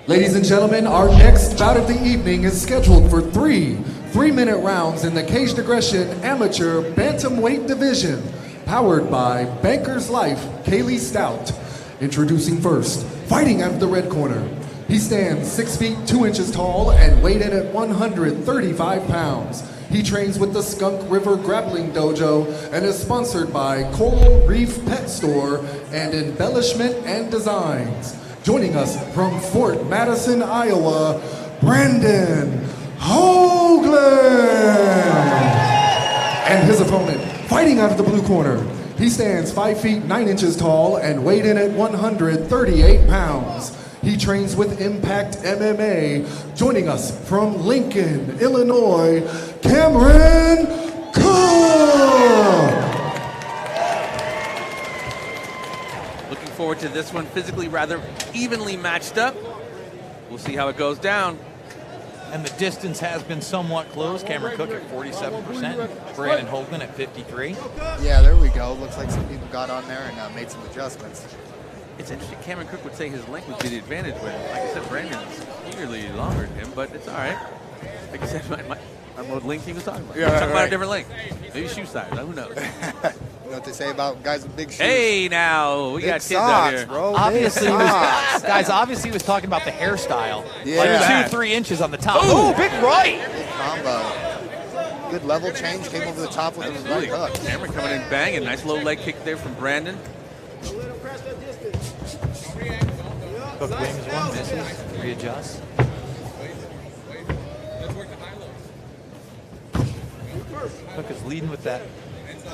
Ladies and gentlemen, our next bout of the evening is scheduled for three-minute rounds in the Caged Aggression Amateur Bantamweight Division, powered by Banker's Life, Kaylee Stout. Introducing first, fighting out of the red corner. He stands 6 feet 2 inches tall and weighed in at 135 pounds. He trains with the Skunk River Grappling Dojo and is sponsored by Coral Reef Pet Store and Embellishment and Designs. Joining us from Fort Madison, Iowa, Brandon Hoaglin. And his opponent, fighting out of the blue corner. He stands 5 feet 9 inches tall and weighed in at 138 pounds. He trains with Impact MMA. Joining us from Lincoln, Illinois, Cameron Cook. Looking forward to this one. Physically rather evenly matched up. We'll see how it goes down. And the distance has been somewhat close. Cameron Cook at 47%, Brandon Hoaglin at 53%. Yeah, there we go. Looks like some people got on there and made some adjustments. It's interesting. Cameron Cook would say his length would be the advantage when, like I said, Brandon's clearly longer than him, but it's all right. Like I said, I don't know what length he was talking about. Yeah, He was talking about right. a different length. Maybe shoe size. Who knows? You know what they say about guys with big shoes? Hey, now we big got kids socks, out here. bro. Obviously, Big socks. guys, obviously he was talking about the hairstyle. Yeah. Like 2-3 inches on the top. Ooh. Oh, big right. Big combo. Good level change. Came over the top with a right hook. Cameron coming in banging. Nice low leg kick there from Brandon. Cook wings one, misses, readjusts. Cook is leading with that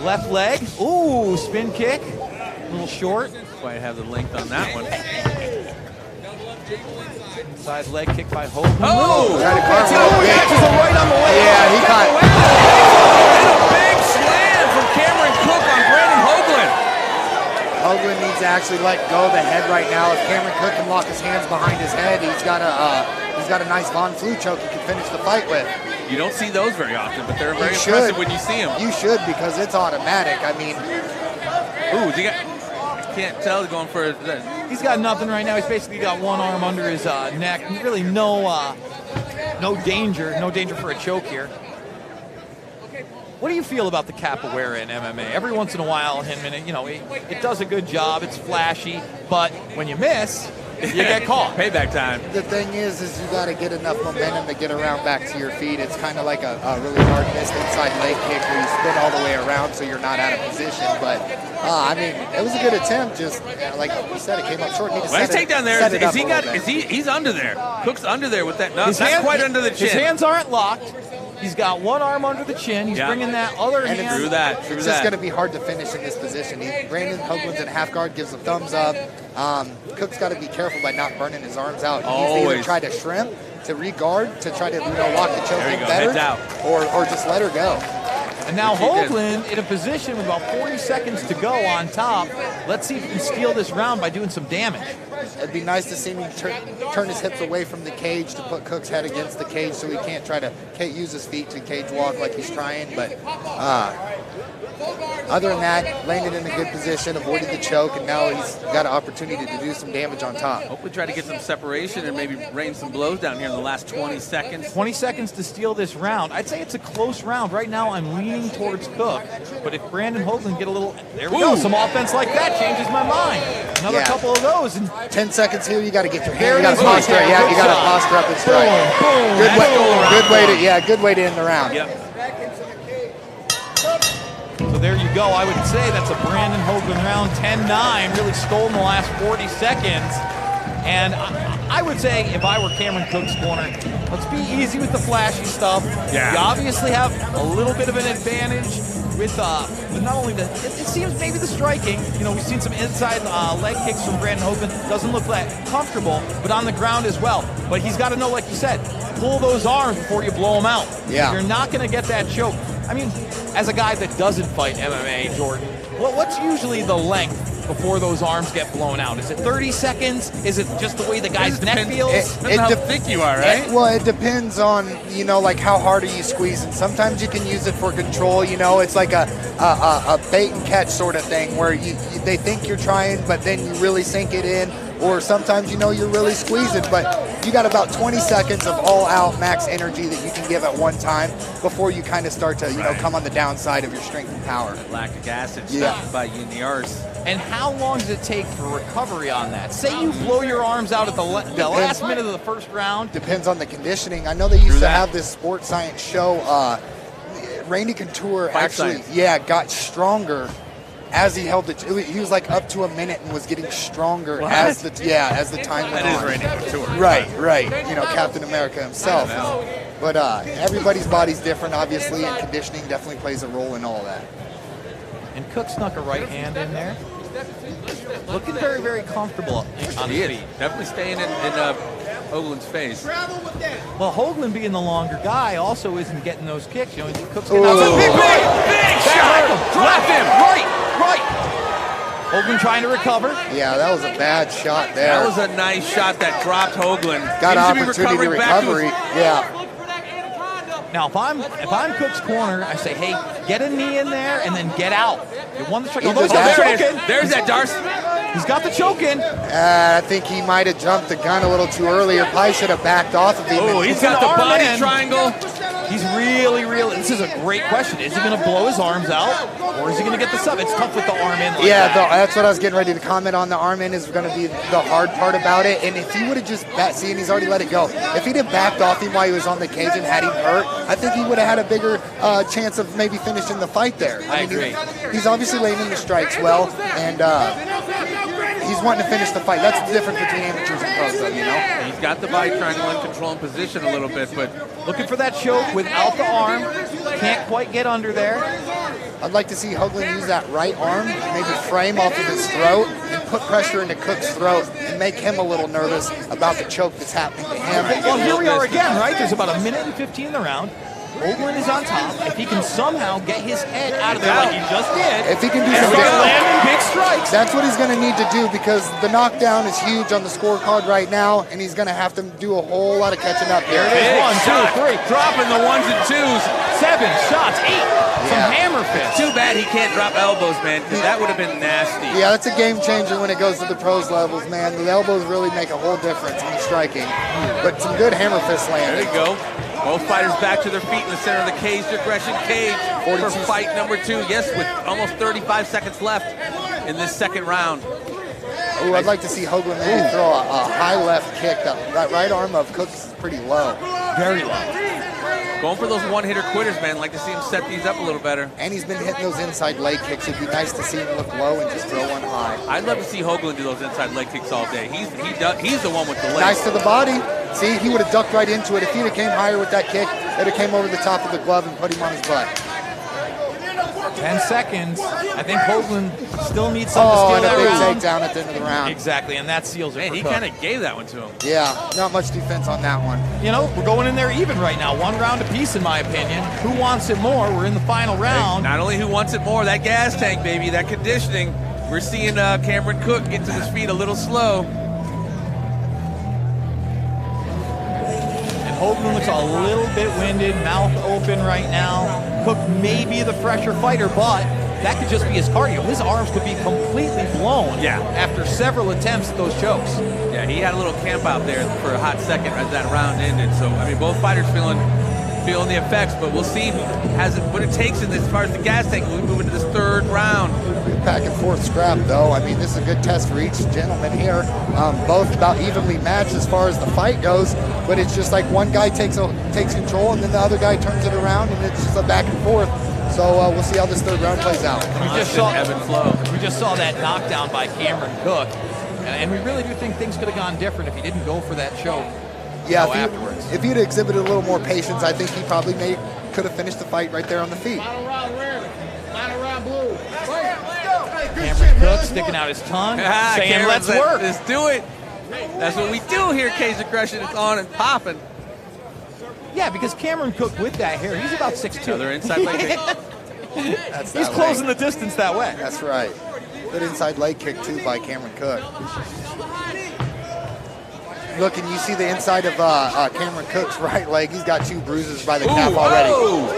left leg. Ooh, spin kick. A little short. Quite have the length on that one. Side leg kick by Hoaglin. Oh! Tried to carve Oh, it. he catches him right on the way. Yeah, he caught. And a big slam from Cameron Cook on Brandon Hoaglin. Hoaglin needs to actually let go of the head right now. If Cameron Cook can lock his hands behind his head, he's got a nice Von Flue choke he can finish the fight with. You don't see those very often, but they're very You impressive should. when you see them. You should, because it's automatic. I mean, Ooh, I can't tell going for He's got nothing right now. He's basically got one arm under his neck. Really no danger for a choke here. What do you feel about the capoeira in MMA? Every once in a while, Hinman, it does a good job. It's flashy, but when you miss, you get caught. Payback time. the thing is you got to get enough momentum to get around back to your feet. It's kind of like a really hard missed inside leg kick where you spin all the way around so you're not out of position. But, I mean, it was a good attempt. Just like you said, it came up short. Need to Nice set it, takedown there. set it Is up he a got? little bit. He's under there. Cook's under there with that. No, His not hand- quite under the chin. His hands aren't locked. He's got one arm under the chin. He's Yeah. bringing that other And hand. True that. It's just going to be hard to finish in this position. Brandon Hoaglin's in half guard, gives a thumbs up. Cook's got to be careful by not burning his arms out. He needs to either Always. try to shrimp, to re-guard, to try to lock the choke There you in go, better, heads out. or just let her go. And now Which he did. Hoaglin in a position with about 40 seconds to go on top. Let's see if he can steal this round by doing some damage. It'd be nice to see him turn his hips away from the cage to put Cook's head against the cage so he can't use his feet to cage walk like he's trying. But other than that, landed in a good position, avoided the choke, and now he's got an opportunity to do some damage on top. Hopefully try to get some separation and maybe rain some blows down here in the last 20 seconds. 20 seconds to steal this round. I'd say it's a close round. Right now I'm leaning towards Cook. But if Brandon Hoaglin get a little, there we go, Ooh. some offense like that changes my mind. Another Yeah. couple of those. And 10 seconds here, you got to get your There hand. You it got to is. posture. Good Yeah, you got to shot. posture up and strike. boom, Good way, boom. good way to end the round. Yep. So there you go. I would say that's a Brandon Hoaglin round, 10-9. Really stole in the last 40 seconds. And I would say if I were Cameron Cook's corner, let's be easy with the flashy stuff. Yeah. You obviously have a little bit of an advantage with not only it seems maybe the striking. We've seen some inside leg kicks from Brandon Hoaglin. Doesn't look that comfortable, but on the ground as well. But he's got to know, like you said, pull those arms before you blow them out. Yeah. You're not going to get that choke. I mean, as a guy that doesn't fight MMA, Jordin, what's usually the length before those arms get blown out? Is it 30 seconds? Is it just the way the guy's neck feels? Depends on how thick you are, right? It depends on, like how hard are you squeezing. Sometimes you can use it for control, it's like a bait and catch sort of thing where they think you're trying, but then you really sink it in. Or sometimes, you're really squeezing. But you got about 20 seconds of all-out max energy that you can give at one time before you kind of start to, come on the downside of your strength and power. That lactic acid Yeah. stuff by you in the arse. And how long does it take for recovery on that? Say you blow your arms out at the last minute of the first round. Depends on the conditioning. I know they used to that. have this sports science show. Randy Couture Fight actually, science. got stronger as he held it. He was like up to a minute and was getting stronger What? as the time went That is on. Randy Couture. Right. Captain America himself. But everybody's body's different, obviously, and conditioning definitely plays a role in all that. And Cook snuck a right hand in there. Looking very, very comfortable on his He is feet. definitely staying in Hoaglin's face. Well, Hoaglin being the longer guy also isn't getting those kicks. Cook's Ooh. getting out. Big shot! Drop him! Right. Hoaglin trying to recover. Yeah, that was a bad shot there. That was a nice shot that dropped Hoaglin. Got Seems to be opportunity to recovering back to his- recovery. Yeah. Now, if I'm Cook's corner, I say, hey, get a knee in there and then get out. You won the choke. Either Oh, he's got that- the There it choke is. in. There's that Darce. He's got the choke in. I think he might have jumped the gun a little too early, or probably should have backed off of him. Oh, he's He's got an the arm body in. triangle. He's really, this is a great question. Is he going to blow his arms out or is he going to get the sub? It's tough with the arm in like Yeah, that. that's what I was getting ready to comment on. The arm in is going to be the hard part about it. And if he would have just and he's already let it go. If he'd have backed off him while he was on the cage and had him hurt, I think he would have had a bigger chance of maybe finishing the fight there. I agree. He's obviously laying in the strikes well, and he's wanting to finish the fight. That's the difference between amateurs and pros, though, He's got the body triangle in control and position a little bit, but Looking for that choke without the arm. Can't quite get under there. I'd like to see Hoaglin use that right arm, maybe frame off of his throat, and put pressure into Cook's throat and make him a little nervous about the choke that's happening to him. Well, here we are again, right? There's about 1:15 in the round. Hoaglin is on top. If he can somehow get his head out of there like he just did, If he can do and some start big, landing big strikes. that's what he's going to need to do, because the knockdown is huge on the scorecard right now, and he's going to have to do a whole lot of catching up here. There it is. big 1, 2, shot. 3. Dropping the ones and twos. 7 shots, 8. Some Yeah. hammer fists. Too bad he can't drop elbows, man, because that would have been nasty. Yeah, that's a game changer when it goes to the pros levels, man. The elbows really make a whole difference in the striking. But some good hammer fist There landing. you go. Both fighters back to their feet in the center of the cage, aggression cage for 42. fight number 2. Yes, with almost 35 seconds left in this second round. Ooh, I'd like to see Hoaglin maybe throw a high left kick. That right arm of Cook's is pretty low. Very low. Going for those one-hitter quitters, man. Like to see him set these up a little better. And he's been hitting those inside leg kicks. It'd be nice to see him look low and just throw one high. I'd love to see Hoaglin do those inside leg kicks all day. He's the one with the legs. Nice to the body. See, he would have ducked right into it. If he'd have came higher with that kick, it would have came over the top of the glove and put him on his butt. 10 seconds. I think Hoaglin still needs something Oh, to and steal a that big round. takedown at the end of the round. Exactly, and that seals it Man, for he Cook. kind of gave that one to him. Yeah, not much defense on that one. You know, we're going in there even right now. 1 round apiece, in my opinion. Who wants it more? We're in the final round. Not only who wants it more, that gas tank, baby, that conditioning. We're seeing Cameron Cook get to his feet a little slow. And Hoaglin looks a little bit winded, mouth open right now. Cook may be the fresher fighter, but that could just be his cardio. His arms could be completely blown after several attempts at those chokes. Yeah, he had a little camp out there for a hot second as that round ended. So, I mean, both fighters feeling the effects, but we'll see what it takes in this, as far as the gas tank. We move into this third round. Back and forth scrap, though. I mean, this is a good test for each gentleman here. Both about evenly matched as far as the fight goes, but it's just like one guy takes control and then the other guy turns it around, and it's just a back and forth. So we'll see how this third round plays out. We just saw ebb and flow. We just saw that knockdown by Cameron Cook, and we really do think things could have gone different if he didn't go for that choke. Yeah, afterwards. if he'd exhibited a little more patience, I think he probably could have finished the fight right there on the feet. Cameron Cook sticking out his tongue, saying, Cameron let's said, work. Let's do it. That's what we do here, Cage Aggression. It's on and popping. Yeah, because Cameron Cook with that hair, he's about 6'2". Another inside leg kick. That's He's that closing way. the distance that way. That's right. Good inside leg kick, too, by Cameron Cook. Look, and you see the inside of Cameron Cook's right leg. He's got 2 bruises by the calf already. Oh!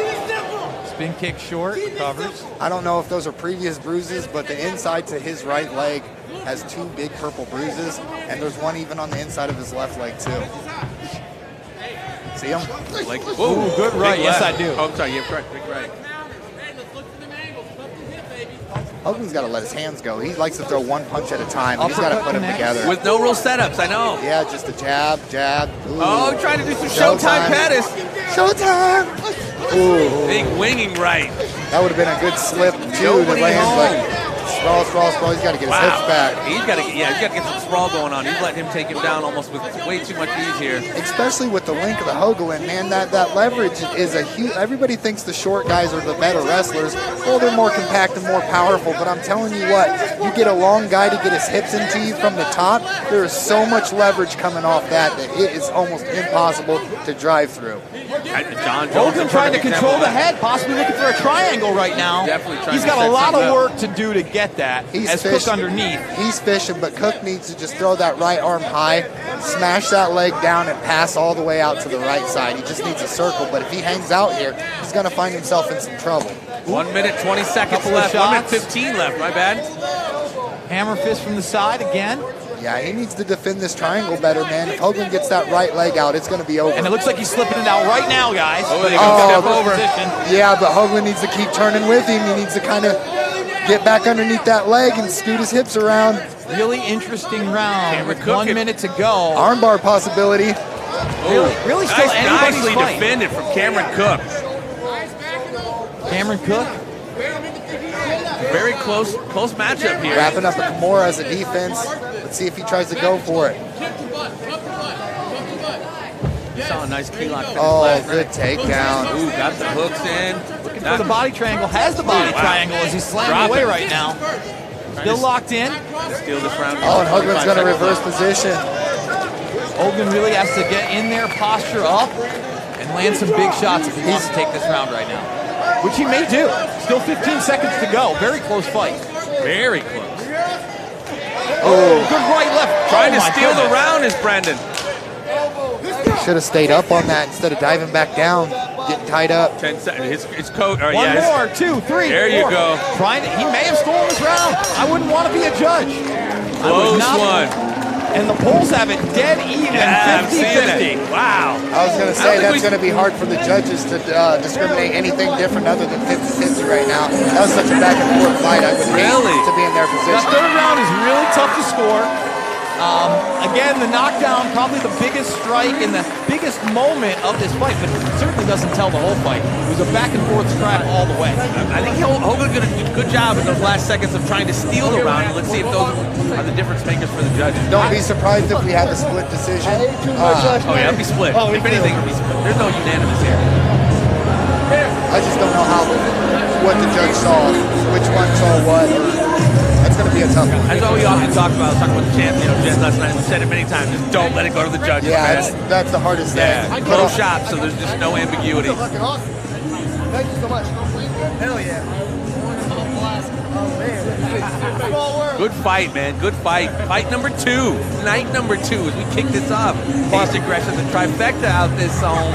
Spin kick short, recovers. I don't know if those are previous bruises, but the inside to his right leg has 2 big purple bruises, and there's one even on the inside of his left leg, too. See him? Like, Ooh, good right. Yes, I do. Oh, I'm sorry. Yeah, correct. Big right. Hoaglin's got to let his hands go. He likes to throw one punch at a time. He's got to put them together. With no real setups, I know. Yeah, just a jab, jab. Ooh. Oh, trying to do some Showtime Pettis. Showtime! Ooh. Big winging right. That would have been a good slip, too, to land, but sprawl. He's got to get his hips back. He's got to get some sprawl going on. He's letting him take him down almost with way too much ease here. Especially with the length of the Hoaglin, man, that leverage is a huge. Everybody thinks the short guys are the better wrestlers. Well, they're more compact and more powerful, but I'm telling you what, you get a long guy to get his hips into you from the top, there is so much leverage coming off that it is almost impossible to drive through. Hoagland trying to control the head, possibly looking for a triangle right now. Definitely trying. He's got a lot of work to do to get that. As Cook underneath. He's fishing, but Cook needs to just throw that right arm high, smash that leg down, and pass all the way out to the right side. He just needs a circle, but if he hangs out here, he's going to find himself in some trouble. 1 minute, 20 seconds left. 1 minute, 15 left. My bad. Hammer fist from the side again. Yeah, he needs to defend this triangle better, man. If Hoagland gets that right leg out, it's going to be over. And it looks like he's slipping it out right now, guys. Oh, they go step over. Position. Yeah, but Hoagland needs to keep turning with him. He needs to kind of get back underneath that leg and scoot his hips around. Really interesting round. With 1 minute to go. Armbar possibility. Really still anybody's nicely fight. defended from Cameron Cook. Cameron Cook. Very close matchup here. Wrapping up a Kimura as a defense. Let's see if he tries to go for it. Saw a nice key lock. Oh, good takedown. Ooh, got the hooks in. Looking for the body triangle. Has the body triangle as he's slamming away right now. Still locked in. Steal this round. Oh, and Hoagland's going to reverse position. Hoagland really has to get in there, posture up, and land some big shots if he wants to take this round right now. Which he may do. Still 15 seconds to go. Very close fight. Very close. Oh, good right, left. Trying to steal the round is Brendan. Should have stayed up on that instead of diving back down, getting tied up. 10 seconds. His coat. One more, 2, 3. There you go. He may have stolen this round. I wouldn't want to be a judge. Close one. And the polls have it dead even, 50-50. Wow. I was going to say that's going to be hard for the judges to discriminate anything different other than 50-50 right now. That was such a back and forth fight. I would hate to be in their position. That third round is really tough to score. Again, the knockdown, probably the biggest strike and the biggest moment of this fight, but it certainly doesn't tell the whole fight. It was a back and forth scrap all the way. I think Hoagland did a good job in those last seconds of trying to steal the round. Let's see if those are the difference makers for the judges. Don't be surprised if we have a split decision. Oh yeah, it'll be split. If anything, it'll be split. There's no unanimous here. I just don't know what the judge saw, which one saw what. That's going to be a tough one. That's all we often talk about the champion. Jen last night said it many times. Just don't let it go to the judges. Yeah, that's the hardest thing. Close shop, so there's just no ambiguity. Thank you so much. Hell yeah. Good fight, man. Good fight. Fight number 2. Night number 2 as we kick this off. Cage aggression, the trifecta out this zone.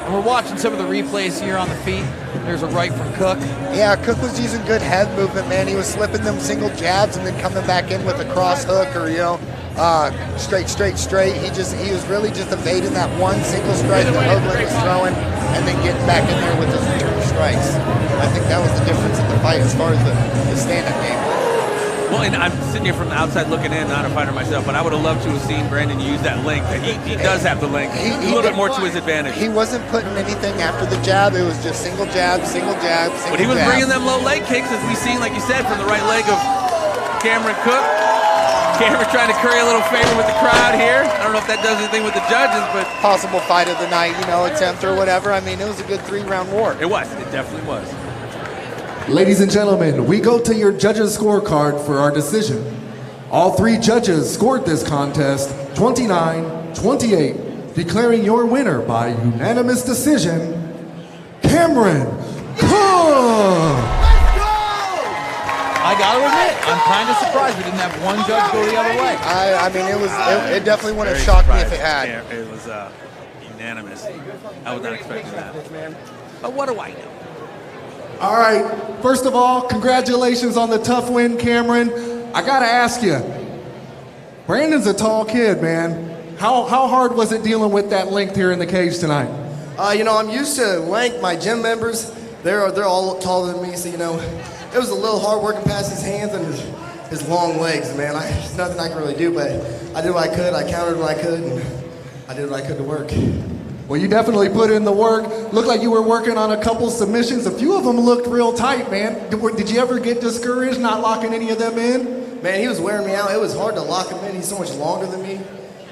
And we're watching some of the replays here on the feet. There's a right from Cook. Yeah, Cook was using good head movement, man. He was slipping them single jabs and then coming back in with a cross hook or, straight. He was really just evading that one single strike that Hoagland was throwing and then getting back in there with his return strikes. I think that was the difference in the fight as far as the stand-up game. Well, and I'm sitting here from the outside looking in, not a fighter myself, but I would have loved to have seen Brandon use that length. And he does have the length. A little bit more to his advantage. He wasn't putting anything after the jab. It was just single jab. But he was bringing them low leg kicks, as we've seen, like you said, from the right leg of Cameron Cook. Cameron trying to curry a little favor with the crowd here. I don't know if that does anything with the judges, but possible fight of the night, attempt or whatever. I mean, it was a good 3-round war. It was. It definitely was. Ladies and gentlemen, we go to your judges' scorecard for our decision. All 3 judges scored this contest 29-28, declaring your winner by unanimous decision, Cameron Cook! I got to admit, I'm kind of surprised we didn't have one judge go the other way. I mean, it definitely wouldn't have shocked me if it had. Yeah, it was unanimous. I was not expecting that. But what do I know? All right, first of all, congratulations on the tough win, Cameron. I gotta ask you, Brandon's a tall kid, man. How hard was it dealing with that length here in the cage tonight? I'm used to length. My gym members, they're all taller than me, so it was a little hard working past his hands and his long legs, man. There's nothing I could really do, but I did what I could. I countered when I could, and I did what I could to work. Well, you definitely put in the work. Looked like you were working on a couple submissions. A few of them looked real tight, man. Did you ever get discouraged not locking any of them in? Man, he was wearing me out. It was hard to lock him in. He's so much longer than me.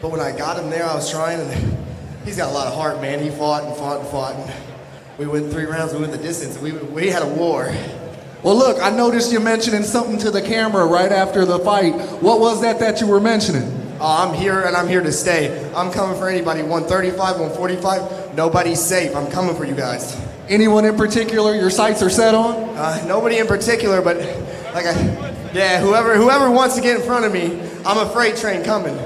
But when I got him there, I was trying, and he's got a lot of heart, man. He fought and fought and fought, and we went 3 rounds. We went the distance. We had a war. Well, look, I noticed you mentioning something to the camera right after the fight. What was that you were mentioning? I'm here, and I'm here to stay. I'm coming for anybody. 135, 145. Nobody's safe. I'm coming for you guys. Anyone in particular your sights are set on? Nobody in particular, but whoever wants to get in front of me, I'm a freight train coming.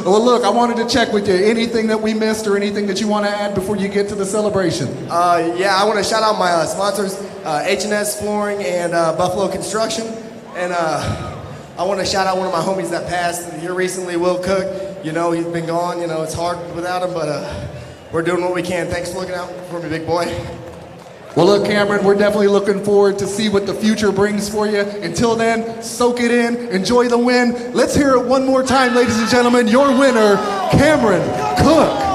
Well, look, I wanted to check with you. Anything that we missed or anything that you want to add before you get to the celebration? I want to shout out my sponsors, H&S Flooring and Buffalo Construction. And I want to shout out one of my homies that passed here recently, Will Cook. He's been gone. It's hard without him, but we're doing what we can. Thanks for looking out for me, big boy. Well, look, Cameron, we're definitely looking forward to see what the future brings for you. Until then, soak it in, enjoy the win. Let's hear it one more time, ladies and gentlemen. Your winner, Cameron Cook.